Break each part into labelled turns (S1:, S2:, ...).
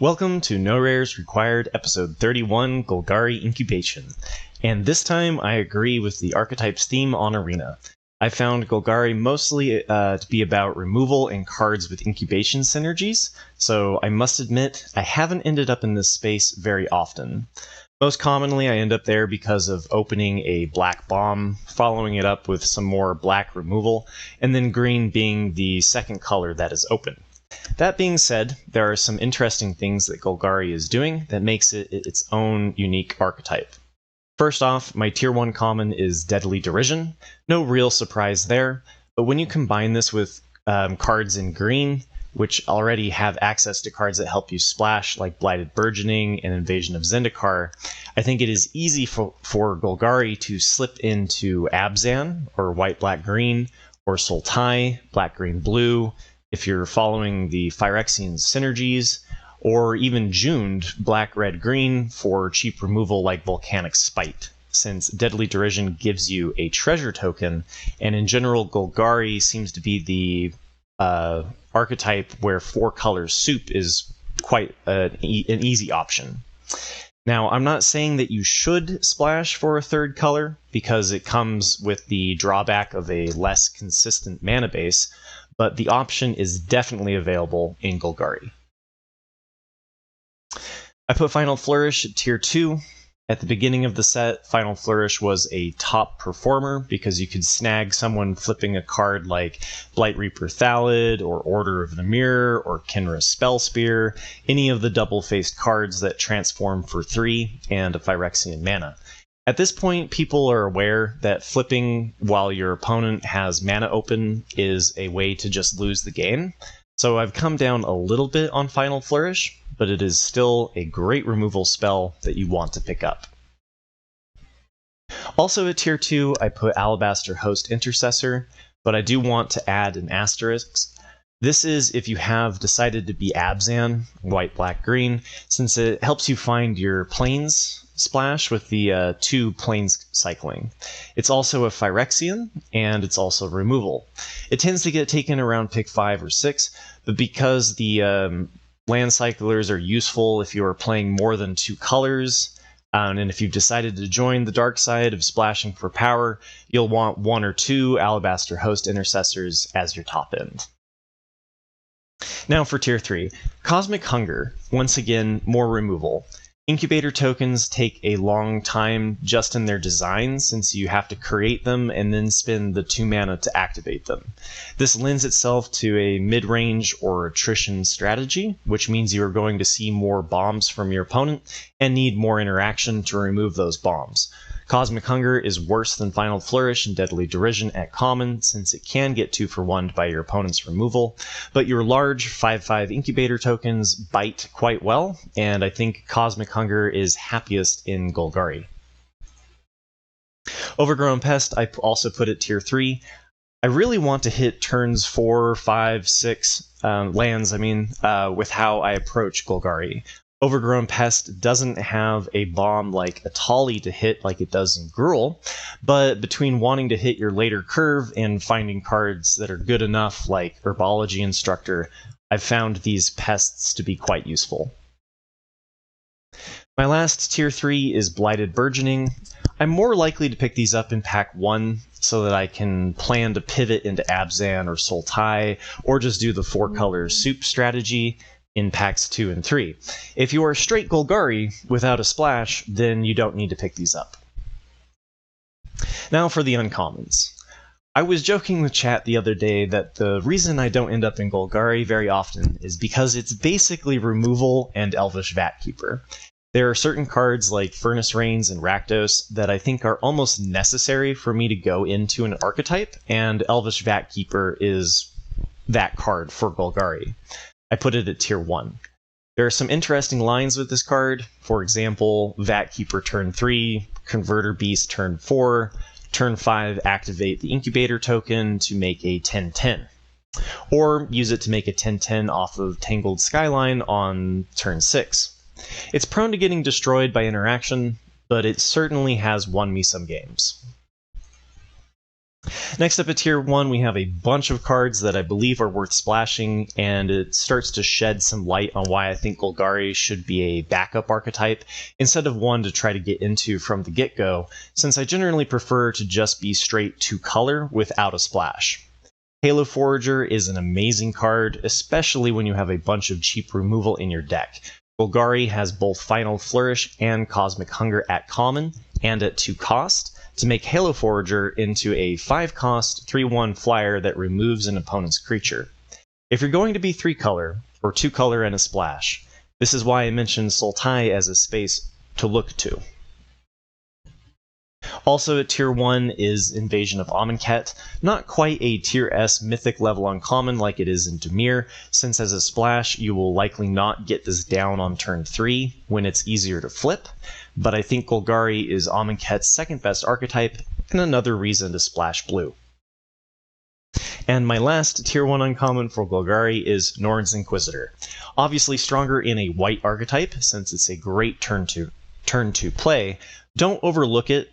S1: Welcome to No Rares Required Episode 31, Golgari Incubation. And this time I agree with the archetype's theme on Arena. I found Golgari mostly to be about removal and cards with incubation synergies, so I must admit I haven't ended up in this space very often. Most commonly I end up there because of opening a black bomb, following it up with some more black removal, and then green being the second color that is open. That being said, there are some interesting things that Golgari is doing that makes it its own unique archetype. First off, my tier 1 common is Deadly Derision. No real surprise there, but when you combine this with cards in green, which already have access to cards that help you splash, like Blighted Burgeoning and Invasion of Zendikar, I think it is easy for Golgari to slip into Abzan, or white-black-green, or Sultai, black-green-blue, if you're following the Phyrexian synergies, or even Juned, black-red-green, for cheap removal like Volcanic Spite, since Deadly Derision gives you a treasure token, and in general Golgari seems to be the archetype where 4-color soup is quite an easy option. Now, I'm not saying that you should splash for a third color, because it comes with the drawback of a less consistent mana base, but the option is definitely available in Golgari. I put Final Flourish at tier 2. At the beginning of the set, Final Flourish was a top performer because you could snag someone flipping a card like Blight Reaper Thallid, or Order of the Mirror, or Kinra Spellspear, any of the double-faced cards that transform for 3 and a Phyrexian mana. At this point, people are aware that flipping while your opponent has mana open is a way to just lose the game, so I've come down a little bit on Final Flourish, but it is still a great removal spell that you want to pick up. Also at tier 2, I put Alabaster Host Intercessor, but I do want to add an asterisk. This is if you have decided to be Abzan, white, black, green, since it helps you find your planes splash with the 2 planes cycling. It's also a Phyrexian, and it's also removal. It tends to get taken around pick 5 or 6, but because the land cyclers are useful if you are playing more than 2 colors, and if you've decided to join the dark side of splashing for power, you'll want 1 or 2 Alabaster Host Intercessors as your top end. Now for tier 3, Cosmic Hunger, once again more removal. Incubator tokens take a long time just in their design, since you have to create them and then spend the 2 mana to activate them. This lends itself to a mid-range or attrition strategy, which means you are going to see more bombs from your opponent and need more interaction to remove those bombs. Cosmic Hunger is worse than Final Flourish and Deadly Derision at common, since it can get 2-for-1'd by your opponent's removal, but your large 5/5 Incubator tokens bite quite well, and I think Cosmic Hunger is happiest in Golgari. Overgrown Pest, I also put at tier 3. I really want to hit turns 4, 5, 6 lands, with how I approach Golgari. Overgrown Pest doesn't have a bomb like Atali to hit like it does in Gruul, but between wanting to hit your later curve and finding cards that are good enough like Herbology Instructor, I've found these pests to be quite useful. My last tier 3 is Blighted Burgeoning. I'm more likely to pick these up in pack 1 so that I can plan to pivot into Abzan or Sultai, or just do the 4-color soup strategy in packs 2 and 3. If you are straight Golgari without a splash, then you don't need to pick these up. Now for the uncommons. I was joking with chat the other day that the reason I don't end up in Golgari very often is because it's basically removal and Elvish Vatkeeper. There are certain cards like Furnace Rains and Rakdos that I think are almost necessary for me to go into an archetype, and Elvish Vatkeeper is that card for Golgari. I put it at tier 1. There are some interesting lines with this card. For example, Vatkeeper turn 3, Converter Beast turn 4, turn 5 activate the Incubator token to make a 10/10. Or use it to make a 10/10 off of Tangled Skyline on turn 6. It's prone to getting destroyed by interaction, but it certainly has won me some games. Next up at Tier 1, we have a bunch of cards that I believe are worth splashing, and it starts to shed some light on why I think Golgari should be a backup archetype, instead of one to try to get into from the get-go, since I generally prefer to just be straight 2-color without a splash. Halo Forager is an amazing card, especially when you have a bunch of cheap removal in your deck. Golgari has both Final Flourish and Cosmic Hunger at common, and at 2 cost, to make Halo Forager into a 5-cost 3/1 flyer that removes an opponent's creature. If you're going to be 3-color, or 2-color and a splash, this is why I mentioned Sultai as a space to look to. Also at Tier 1 is Invasion of Amonkhet, not quite a Tier S mythic level uncommon like it is in Dimir, since as a splash you will likely not get this down on turn 3 when it's easier to flip, but I think Golgari is Amonkhet's second best archetype and another reason to splash blue. And my last Tier 1 uncommon for Golgari is Norn's Inquisitor. Obviously stronger in a white archetype since it's a great turn to play. Don't overlook it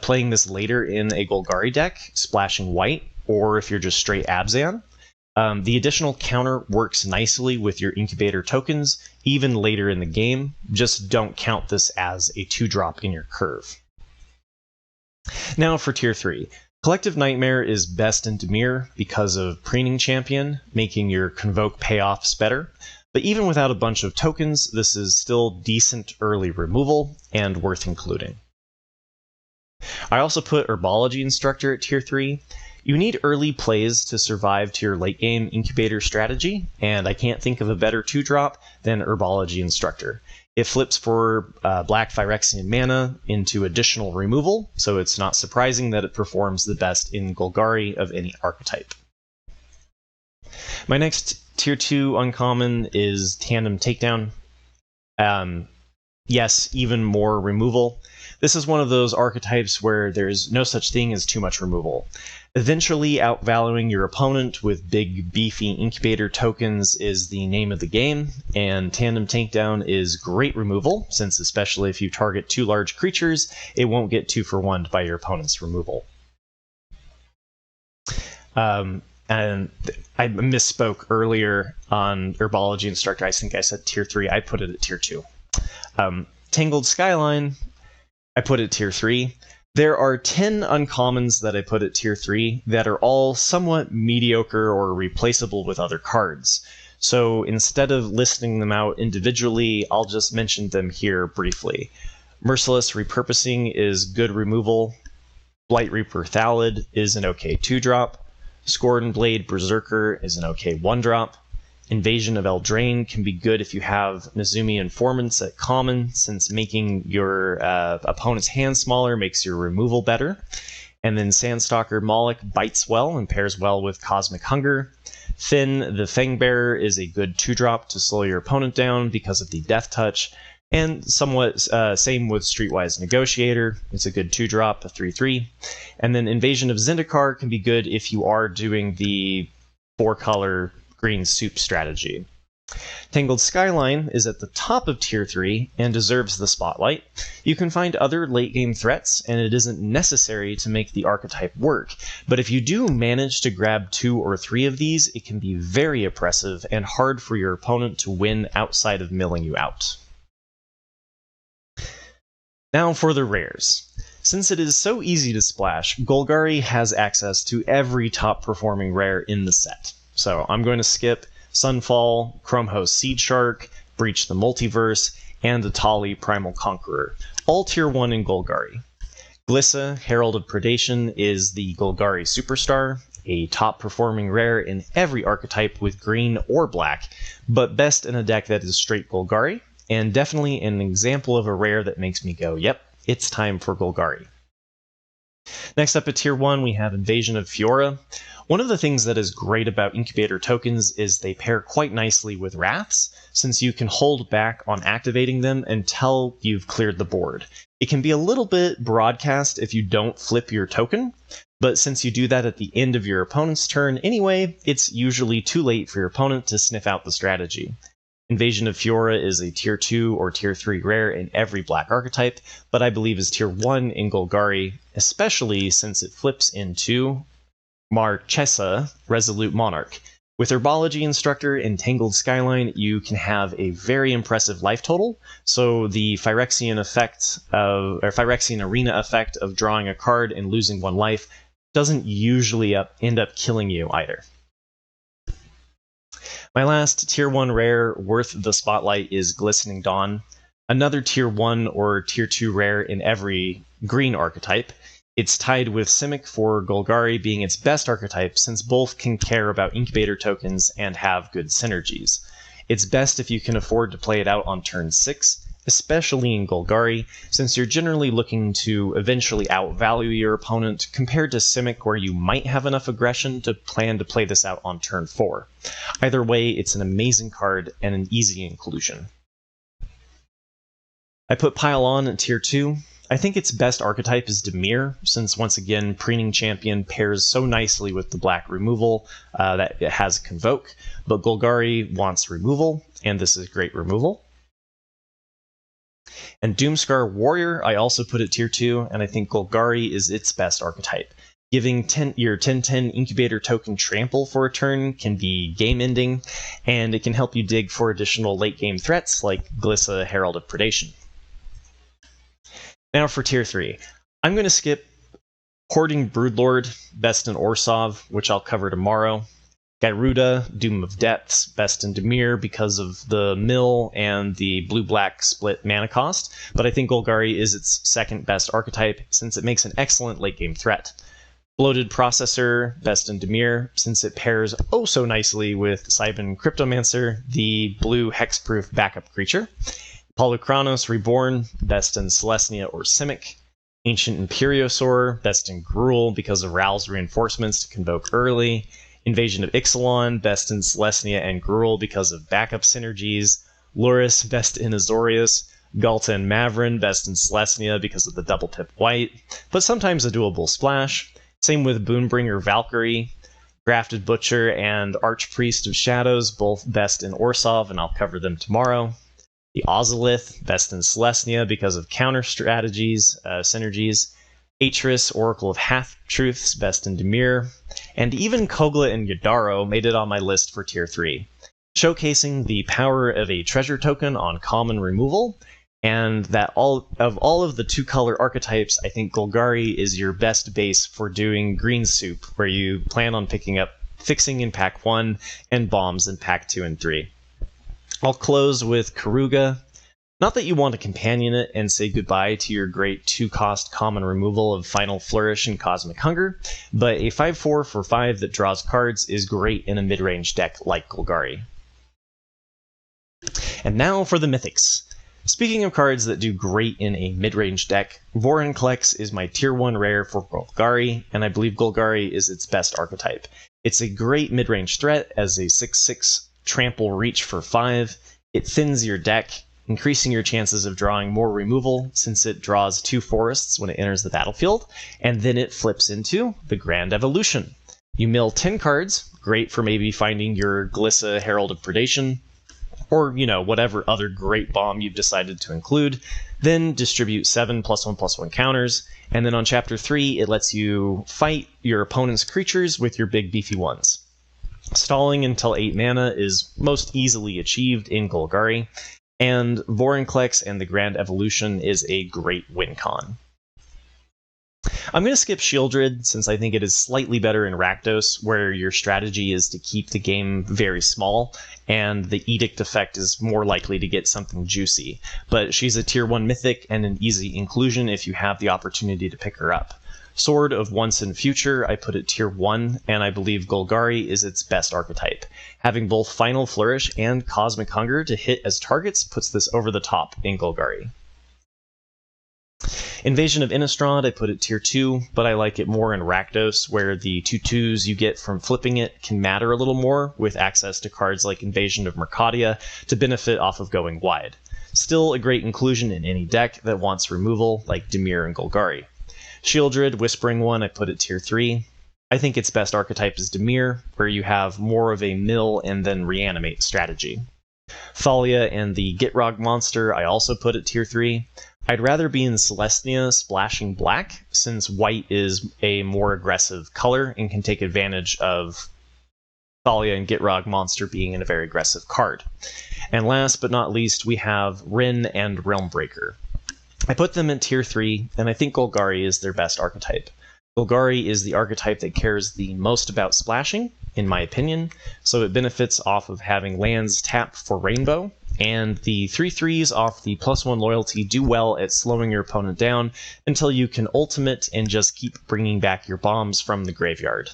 S1: playing this later in a Golgari deck, splashing white, or if you're just straight Abzan. The additional counter works nicely with your Incubator tokens, even later in the game. Just don't count this as a 2-drop in your curve. Now for Tier 3. Collective Nightmare is best in Dimir because of Preening Champion, making your Convoke payoffs better. But even without a bunch of tokens, this is still decent early removal and worth including. I also put Herbology Instructor at Tier 3. You need early plays to survive to your late game Incubator strategy, and I can't think of a better 2-drop than Herbology Instructor. It flips for black Phyrexian mana into additional removal, so it's not surprising that it performs the best in Golgari of any archetype. My next Tier 2 uncommon is Tandem Takedown. Yes, even more removal. This is one of those archetypes where there's no such thing as too much removal. Eventually outvaluing your opponent with big, beefy Incubator tokens is the name of the game, and Tandem Takedown is great removal, since especially if you target 2 large creatures, it won't get 2-for-1'd by your opponent's removal. And I misspoke earlier on Herbology Instructor. I think I said Tier 3. I put it at Tier 2. Tangled Skyline, I put it Tier 3. There are 10 uncommons that I put at Tier 3 that are all somewhat mediocre or replaceable with other cards. So instead of listing them out individually, I'll just mention them here briefly. Merciless Repurposing is good removal. Blight Reaper Thalid is an okay 2-drop. Scorn Blade Berserker is an okay 1-drop. Invasion of Eldraine can be good if you have Nezumi Informants at common, since making your opponent's hand smaller makes your removal better. And then Sandstalker Moloch bites well and pairs well with Cosmic Hunger. Finn the Fangbearer is a good 2-drop to slow your opponent down because of the Death Touch. And somewhat same with Streetwise Negotiator. It's a good 2-drop, a 3/3. And then Invasion of Zendikar can be good if you are doing the 4-color green soup strategy. Tangled Skyline is at the top of Tier 3 and deserves the spotlight. You can find other late-game threats, and it isn't necessary to make the archetype work, but if you do manage to grab 2 or 3 of these, it can be very oppressive and hard for your opponent to win outside of milling you out. Now for the rares. Since it is so easy to splash, Golgari has access to every top-performing rare in the set. So I'm going to skip Sunfall, Chromehost Seed Shark, Breach the Multiverse, and the Tali Primal Conqueror, all Tier 1 in Golgari. Glissa, Herald of Predation, is the Golgari Superstar, a top-performing rare in every archetype with green or black, but best in a deck that is straight Golgari, and definitely an example of a rare that makes me go, yep, it's time for Golgari. Next up at Tier 1, we have Invasion of Fiora. One of the things that is great about Incubator tokens is they pair quite nicely with Wraths, since you can hold back on activating them until you've cleared the board. It can be a little bit broadcast if you don't flip your token, but since you do that at the end of your opponent's turn anyway, it's usually too late for your opponent to sniff out the strategy. Invasion of Fiora is a Tier 2 or Tier 3 rare in every black archetype, but I believe is Tier 1 in Golgari, especially since it flips into Marchesa, Resolute Monarch. With Herbology Instructor and Tangled Skyline, you can have a very impressive life total, so the Phyrexian Arena effect of drawing a card and losing 1 life doesn't usually end up killing you either. My last Tier 1 rare worth the spotlight is Glistening Dawn, another Tier 1 or Tier 2 rare in every green archetype. It's tied with Simic for Golgari being its best archetype, since both can care about incubator tokens and have good synergies. It's best if you can afford to play it out on turn 6, especially in Golgari, since you're generally looking to eventually outvalue your opponent compared to Simic, where you might have enough aggression to plan to play this out on turn 4. Either way, it's an amazing card and an easy inclusion. I put Pile On at Tier 2. I think its best archetype is Dimir, since once again, Preening Champion pairs so nicely with the black removal that it has Convoke, but Golgari wants removal, and this is great removal. And Doomscar Warrior, I also put at Tier 2, and I think Golgari is its best archetype. Giving your 10/10 Incubator token trample for a turn can be game-ending, and it can help you dig for additional late-game threats like Glissa Herald of Predation. Now for Tier 3. I'm going to skip Hoarding Broodlord, best in Orsov, which I'll cover tomorrow. Gyruda, Doom of Depths, best in Dimir because of the mill and the blue-black split mana cost, but I think Golgari is its second best archetype since it makes an excellent late-game threat. Bloated Processor, best in Dimir, since it pairs oh so nicely with Cybin Cryptomancer, the blue hexproof backup creature. Polychronos Reborn, best in Selesnya or Simic. Ancient Imperiosaur, best in Gruul because of Ral's reinforcements to convoke early. Invasion of Ixalan, best in Selesnya and Gruul because of backup synergies. Lurrus, best in Azorius. Galta and Mavrin, best in Selesnya because of the double tip white, but sometimes a doable splash. Same with Boonbringer Valkyrie. Grafted Butcher and Archpriest of Shadows, both best in Orsov, and I'll cover them tomorrow. The Ozolith, best in Selesnya because of counter strategies, synergies. Atris, Oracle of Half-Truths, best in Dimir. And even Kogla and Yadaro made it on my list for Tier 3, showcasing the power of a treasure token on common removal, and that all of the 2-color archetypes, I think Golgari is your best base for doing green soup, where you plan on picking up Fixing in Pack 1 and Bombs in Pack 2 and 3. I'll close with Karuga. Not that you want to companion it and say goodbye to your great 2-cost common removal of Final Flourish and Cosmic Hunger, but a 5/4 for 5 that draws cards is great in a mid-range deck like Golgari. And now for the Mythics. Speaking of cards that do great in a mid-range deck, Vorinclex is my Tier 1 rare for Golgari, and I believe Golgari is its best archetype. It's a great mid-range threat as a 6/6 trample reach for 5. It thins your deck, increasing your chances of drawing more removal since it draws 2 forests when it enters the battlefield, and then it flips into the Grand Evolution. You mill 10 cards, great for maybe finding your Glissa Herald of Predation, or, whatever other great bomb you've decided to include, then distribute 7 +1/+1 counters, and then on Chapter 3, it lets you fight your opponent's creatures with your big beefy ones. Stalling until 8 mana is most easily achieved in Golgari, and Vorinclex and the Grand Evolution is a great win con. I'm going to skip Shieldred, since I think it is slightly better in Rakdos, where your strategy is to keep the game very small, and the Edict effect is more likely to get something juicy. But she's a Tier 1 Mythic and an easy inclusion if you have the opportunity to pick her up. Sword of Once and Future, I put it Tier 1, and I believe Golgari is its best archetype. Having both Final Flourish and Cosmic Hunger to hit as targets puts this over the top in Golgari. Invasion of Innistrad, I put it Tier 2, but I like it more in Rakdos, where the 2/2s you get from flipping it can matter a little more, with access to cards like Invasion of Mercadia to benefit off of going wide. Still a great inclusion in any deck that wants removal, like Dimir and Golgari. Shieldred, Whispering One, I put it Tier 3. I think its best archetype is Dimir, where you have more of a mill and then reanimate strategy. Thalia and the Gitrog monster, I also put at Tier 3. I'd rather be in Celestia splashing black, since white is a more aggressive color and can take advantage of Thalia and Gitrog monster being in a very aggressive card. And last but not least, we have Rin and Realmbreaker. I put them in tier 3, and I think Golgari is their best archetype. Golgari is the archetype that cares the most about splashing, in my opinion, so it benefits off of having lands tap for Rainbow, and the 3/3s off the +1 loyalty do well at slowing your opponent down until you can ultimate and just keep bringing back your bombs from the graveyard.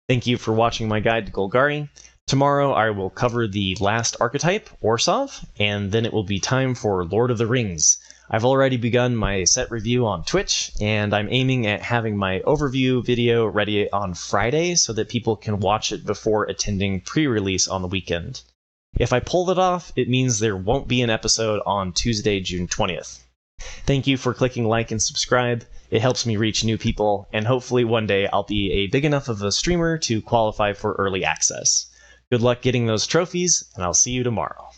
S1: Thank you for watching my guide to Golgari. Tomorrow I will cover the last archetype, Orzhov, and then it will be time for Lord of the Rings. I've already begun my set review on Twitch, and I'm aiming at having my overview video ready on Friday so that people can watch it before attending pre-release on the weekend. If I pull it off, it means there won't be an episode on Tuesday, June 20th. Thank you for clicking like and subscribe. It helps me reach new people, and hopefully one day I'll be a big enough of a streamer to qualify for early access. Good luck getting those trophies, and I'll see you tomorrow.